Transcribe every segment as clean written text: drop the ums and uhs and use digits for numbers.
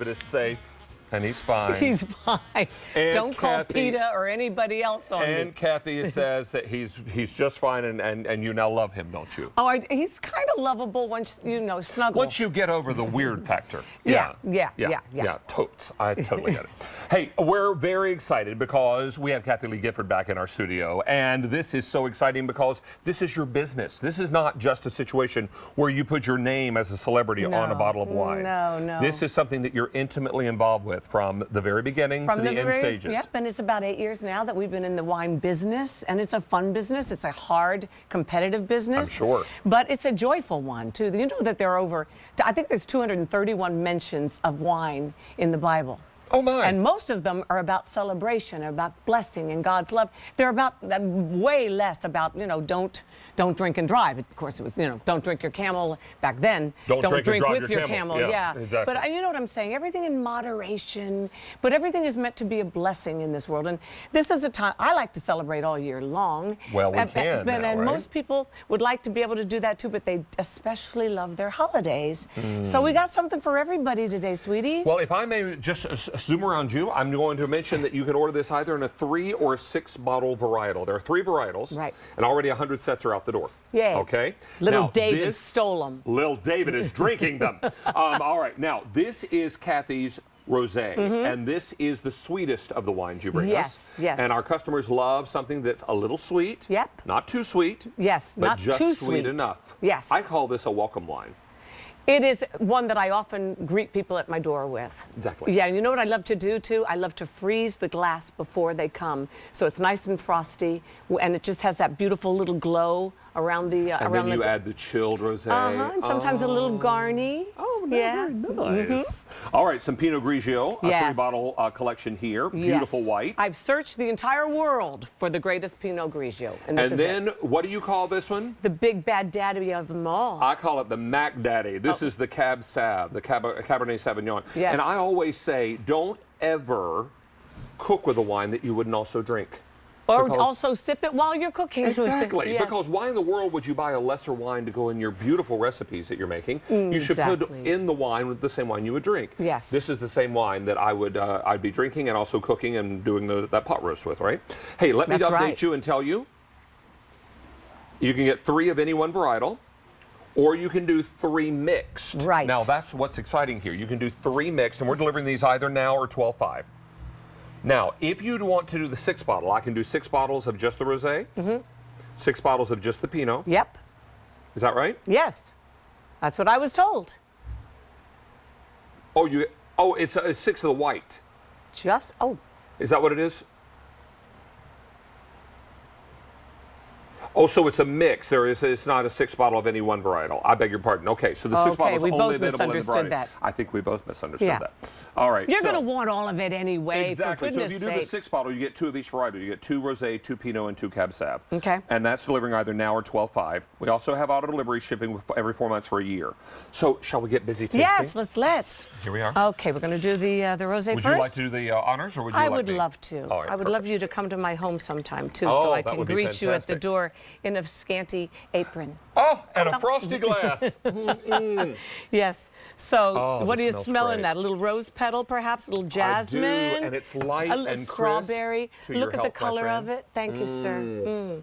David is safe. And he's fine. He's fine. And don't call Kathie, PETA or anybody else on me. And Kathie says that he's just fine, and you now love him, don't you? Oh, he's kind of lovable once, you know, snuggle. Once you get over the weird factor. Yeah. Totes. I totally get it. Hey, we're very excited because we have Kathie Lee Gifford back in our studio, and this is so exciting because this is your business. This is not just a situation where you put your name as a celebrity on a bottle of wine. No. This is something that you're intimately involved with from the very beginning to the end stages. Yep, and it's about 8 years now that we've been in the wine business, and it's a fun business. It's a hard, competitive business. I'm sure. But it's a joyful one, too. You know that there are I think there's 231 mentions of wine in the Bible. Oh, my. And most of them are about celebration, about blessing and God's love. They're about way less about, you know, don't drink and drive. Of course, it was, you know, don't drink your camel back then. Don't drink with your camel. Yeah, exactly. But you know what I'm saying? Everything in moderation, but everything is meant to be a blessing in this world. And this is a time I like to celebrate all year long. Well, we can now, and right? most people would like to be able to do that too, but they especially love their holidays. So we got something for everybody today, sweetie. Well, if I may just zoom around you, I'm going to mention that you can order this either in a 3 or 6 bottle varietal. There are 3 varietals, right? And already 100 sets are out the door. Yay. Okay. Little now, David stole them. Little David is drinking them. All right. Now, this is Kathie's rosé, and this is the sweetest of the wines you bring us. Yes. And our customers love something that's a little sweet. Yep. Not too sweet. Yes. But Not just too sweet enough. Yes. I call this a welcome wine. It is one that I often greet people at my door with. Exactly. Yeah, and you know what I love to do too? I love to freeze the glass before they come, so it's nice and frosty, and it just has that beautiful little glow around the. And then you add the chilled rosé. And sometimes a little garni. Oh, yeah. Very nice. All right, some Pinot Grigio, a 3-bottle collection here. Beautiful white. I've searched the entire world for the greatest Pinot Grigio, and this is then, it. What do you call this one? The big bad daddy of them all. I call it the Mac Daddy. This is the Cab Sav, the Cabernet Sauvignon. Yes. And I always say, don't ever cook with a wine that you wouldn't also drink. Or also sip it while you're cooking. Exactly. Yes. Because why in the world would you buy a lesser wine to go in your beautiful recipes that you're making? You should put in the wine with the same wine you would drink. Yes. This is the same wine that I'd be drinking and also cooking and doing that pot roast with, right? Hey, let me update you and tell you. You can get 3 of any one varietal, or you can do 3 mixed. Right. Now, that's what's exciting here. You can do 3 mixed, and we're delivering these either now or 12.5. Now, if you'd want to do the 6 bottle, I can do 6 bottles of just the rosé, 6 bottles of just the Pinot. Yep. Is that right? Yes. That's what I was told. Oh, it's 6 of the white. Is that what it is? Oh, so it's a mix. It's not a 6 bottle of any one varietal. I beg your pardon. Okay, so the 6 bottles we only both available in the variety. misunderstood that. I think we both misunderstood that. All right. You're going to want all of it anyway. Exactly. For So if goodness you do the sakes. 6 bottle, you get 2 of each variety. You get 2 rosé, 2 Pinot, and 2 Cab Sav. Okay. And that's delivering either now or 12.5. We also have auto delivery shipping every 4 months for a year. So shall we get busy tasting? Yes, let's. Here we are. Okay, we're going to do the rosé first. Would you like to do the honors, or would you I like would me? love to. All right, I would love you to come to my home sometime too, Oh, so I that can would be greet you at the fantastic. door in a scanty apron. Oh, and a frosty glass. Yes. So, what this do you smells smell in great. that? A little rose petal, perhaps? A little jasmine? I do, and it's light a and little crisp strawberry. to your Look at the health, my color friend. of it. Thank you, sir.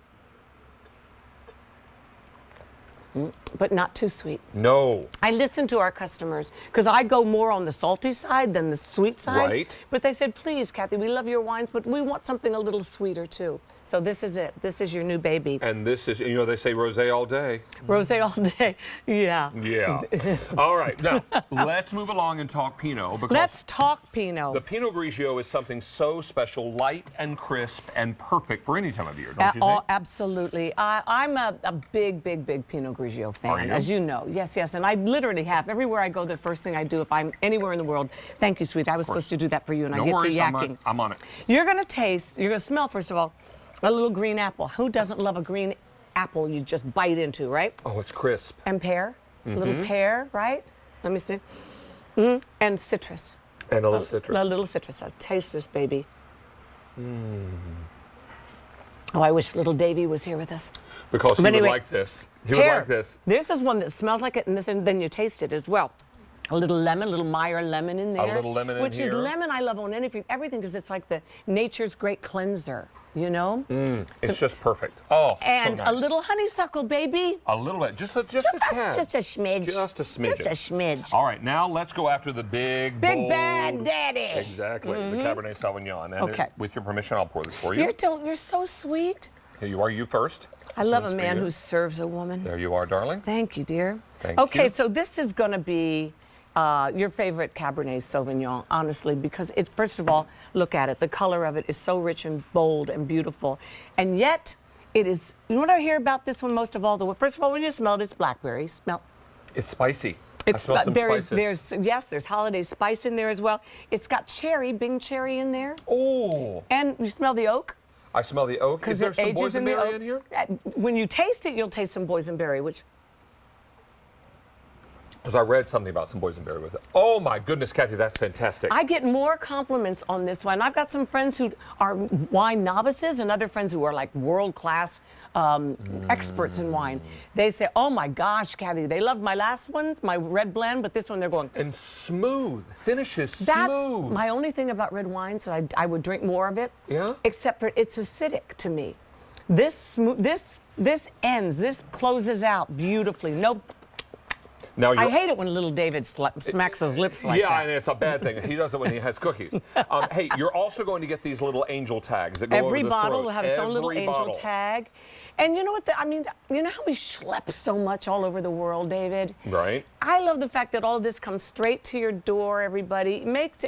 But not too sweet. No. I listen to our customers because I go more on the salty side than the sweet side. Right. But they said, please, Kathie, we love your wines, but we want something a little sweeter too. So this is it. This is your new baby. And this is, you know, they say rosé all day. Rosé all day. Yeah. Yeah. All right. Now, let's move along and talk Pinot. Because Let's talk Pinot. the Pinot Grigio is something so special, light and crisp and perfect for any time of year, don't you think? Absolutely. I'm a big Pinot Grigio fan, Are you? as you know. Yes. And I literally have. Everywhere I go, the first thing I do, if I'm anywhere in the world, thank you, sweet. I was supposed to do that for you, and No I get worries, to yakking. I'm on it. You're going to smell, first of all, a little green apple. Who doesn't love a green apple you just bite into, right? Oh, it's crisp. And pear. A little pear, right? Let me see. And citrus. And a little citrus. A little citrus. I'll taste this, baby. Oh, I wish little Davy was here with us. Because he But anyway, would like this. He pear. would like this. This is one that smells like it, and then you taste it as well. A little lemon, a little Meyer lemon in there. A little lemon in Which here. is lemon I love on everything because it's like the nature's great cleanser, you know? It's just perfect. Oh, And so nice. a little honeysuckle, baby. A little bit, just a tad. Just a smidge. Just a smidge. Just a smidge. All right, now let's go after the big, Big bold, bad daddy. Exactly, the Cabernet Sauvignon. And Okay. with your permission, I'll pour this for you. You're so sweet. Here you are, you first. I This love a one's for man you. who serves a woman. There you are, darling. Thank you, dear. Thank okay, you. so this is going to be your favorite Cabernet Sauvignon, honestly, because it, first of all, look at it. The color of it is so rich and bold and beautiful. And yet, it is, you know what I hear about this one most of all? First of all, when you smell it, it's blackberry. Smell. It's spicy. I smell some spices. There's holiday spice in there as well. It's got cherry, Bing cherry in there. Oh. And you smell the oak. I smell the oak. Is there some boysenberry in here? When you taste it, you'll taste some boysenberry, which... Because I read something about some boysenberry with it. Oh my goodness, Kathie, that's fantastic. I get more compliments on this one. I've got some friends who are wine novices and other friends who are like world-class experts in wine. They say, oh my gosh, Kathie, they loved my last one, my red blend, but this one they're going. And smooth, finishes That's smooth. my only thing about red wines, that I would drink more of it. Yeah? Except for it's acidic to me. This closes out beautifully. No. Now I hate it when little David smacks his lips like that. Yeah, and it's a bad thing. He does it when he has cookies. Hey, you're also going to get these little angel tags that go Every over the bottle throat. will have its own little Every angel bottle. tag. And you know what? I mean, you know how we schlep so much all over the world, David? Right. I love the fact that all of this comes straight to your door, everybody.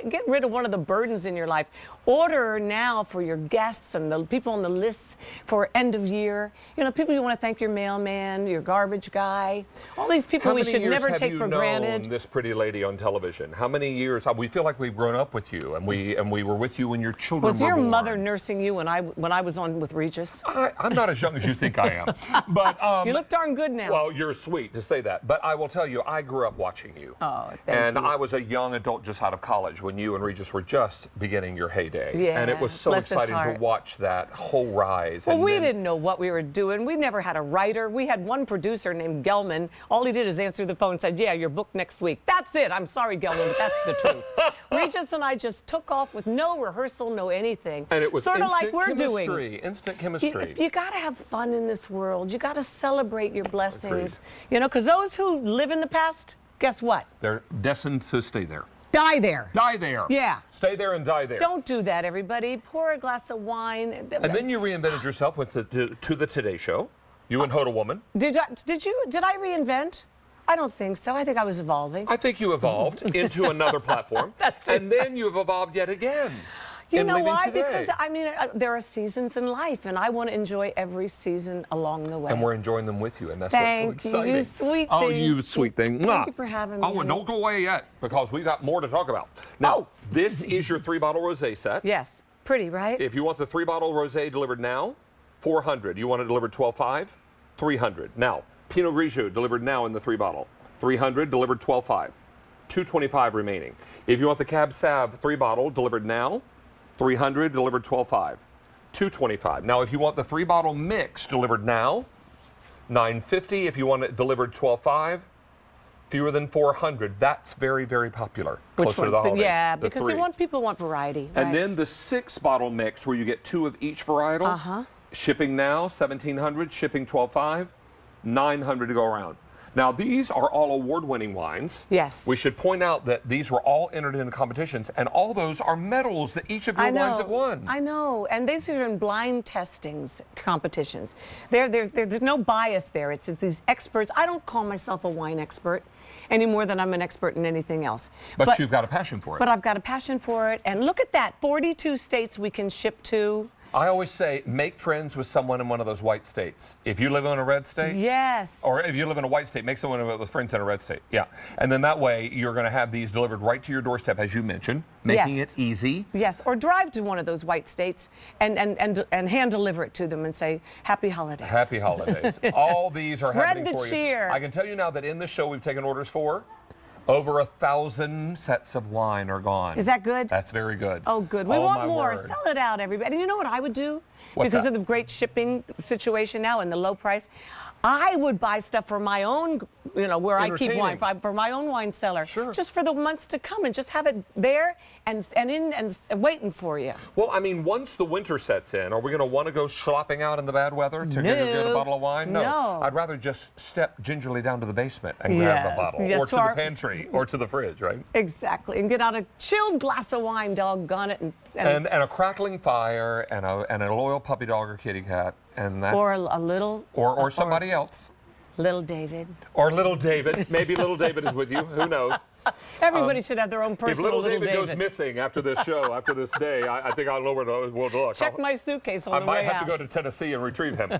Get rid of one of the burdens in your life. Order now for your guests and the people on the lists for end of year. You know, people you want to thank, your mailman, your garbage guy, all these people we should never take for granted. This pretty lady on television? How many years? We feel like we've grown up with you, and we were with you when your children Was were your born. mother nursing you when I was on with Regis? I'm not as young as you think I am, but you look darn good now. Well, you're sweet to say that, but I will tell you, I grew up watching you. Oh, thank you. I was a young adult just out of college when you and Regis were just beginning your heyday. Yeah, And it was so bless his exciting to heart. watch that whole rise. Well, and we then- didn't know what we were doing. We never had a writer. We had one producer named Gelman. All he did is answer the phone and said, yeah, you're booked next week. That's it. I'm sorry, Gelman, but that's the truth. Regis and I just took off with no rehearsal, no anything. And it was sort of like instant we're chemistry, doing. Instant chemistry. You got to have fun in this world. You got to celebrate your blessings. Agreed. You know, because those who live in the past, guess what? They're destined to stay there. Die there. Die there. Yeah. Stay there and die there. Don't do that, everybody. Pour a glass of wine. And then you reinvented yourself with to the Today Show. You and Hoda Woman. Did I reinvent? I don't think so. I think I was evolving. I think you evolved into another platform. That's it. And then you've evolved yet again. You in know Living why? Today. Because, I mean, there are seasons in life, and I want to enjoy every season along the way. And we're enjoying them with you, and that's Thank what's so exciting. you, sweet Oh, thing. you sweet thing. Thank you for having me, Oh, and honey. don't go away yet, because we've got more to talk about. Now, Oh. this is your 3-bottle rosé set. Yes. Pretty, right? If you want the 3-bottle rosé delivered now, $400. You want it delivered 12.5, $300. Now, Pinot Grigio delivered now in the 3-bottle, $300 delivered 12.5, $225 remaining. If you want the Cab Sav 3-bottle delivered now, $300 delivered 12.5, $225. Now, if you want the 3-bottle mix delivered now, $950. If you want it delivered 12.5, fewer than 400. That's very, very popular. Closer to the holidays. Yeah, The because 3. people want variety. Right? And then the 6-bottle mix, where you get 2 of each varietal. Shipping now, $1,700. Shipping 12.5, $900 to go around. Now, these are all award-winning wines. Yes. We should point out that these were all entered into competitions, and all those are medals that each of your wines have won. I know, and these are in blind testings competitions. There's no bias there. It's these experts. I don't call myself a wine expert any more than I'm an expert in anything else. But you've got a passion for it. But I've got a passion for it, and look at that, 42 states we can ship to. I always say, make friends with someone in one of those white states. If you live in a red state, Yes. or if you live in a white state, make someone with friends in a red state. Yeah. And then that way, you're going to have these delivered right to your doorstep, as you mentioned, making Yes. it easy. Yes, or drive to one of those white states and hand deliver it to them and say, Happy Holidays. Happy holidays. All these are Spread happening the for cheer. you. I can tell you now that in this show we've taken orders for over 1,000 sets of wine are gone. Is that good? That's very good. Oh, good. We Oh, want my more. word. Sell it out, everybody. And you know what I would do? What's because that? of the great shipping situation now and the low price? I would buy stuff for my own, where I keep wine, Entertaining. for my own wine cellar, Sure. just for the months to come, and just have it there and waiting for you. Well, I mean, once the winter sets in, are we going to want to go slopping out in the bad weather to get a bottle of wine? No. I'd rather just step gingerly down to the basement and grab a bottle, Yes, or to the pantry, or to the fridge, right? Exactly, and get out a chilled glass of wine, doggone it, And a crackling fire and a loyal puppy dog or kitty cat, and that's or a little or somebody else. little David. Or little David. Maybe little David is with you. Who knows? Everybody should have their own If personal little David goes missing after this show, after this day, I think I'll know where to look. Check my suitcase on I the might way have out. to go to Tennessee and retrieve him.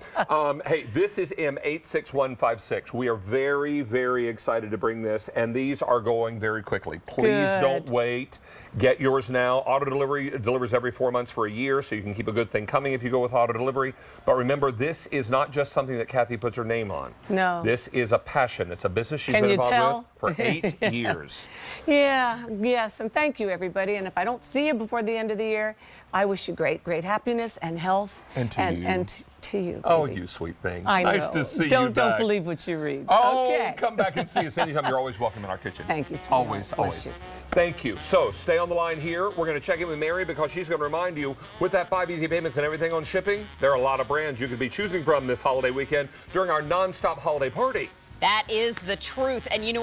Hey, this is M86156. We are very, very excited to bring this, and these are going very quickly. Please don't wait. Get yours now. Auto delivery delivers every 4 months for a year, so you can keep a good thing coming if you go with auto delivery. But remember, this is not just something that Kathie puts her name on. No. This is a passion. It's a business she's Can been you involved tell? with for 8 years. Yeah, yes, and thank you, everybody. And if I don't see you before the end of the year, I wish you great happiness and health. And to you. And to you. Oh, baby. you sweet thing. I know. Nice to see you Don't back. believe what you read. Oh, Okay. come back and see us anytime. You're always welcome in our kitchen. Thank you, sweetheart. Always, Bless always. you. Thank you. So stay on the line here. We're going to check in with Mary because she's going to remind you with that 5 easy payments and everything on shipping, there are a lot of brands you could be choosing from this holiday weekend during our nonstop holiday party. That is the truth. And you know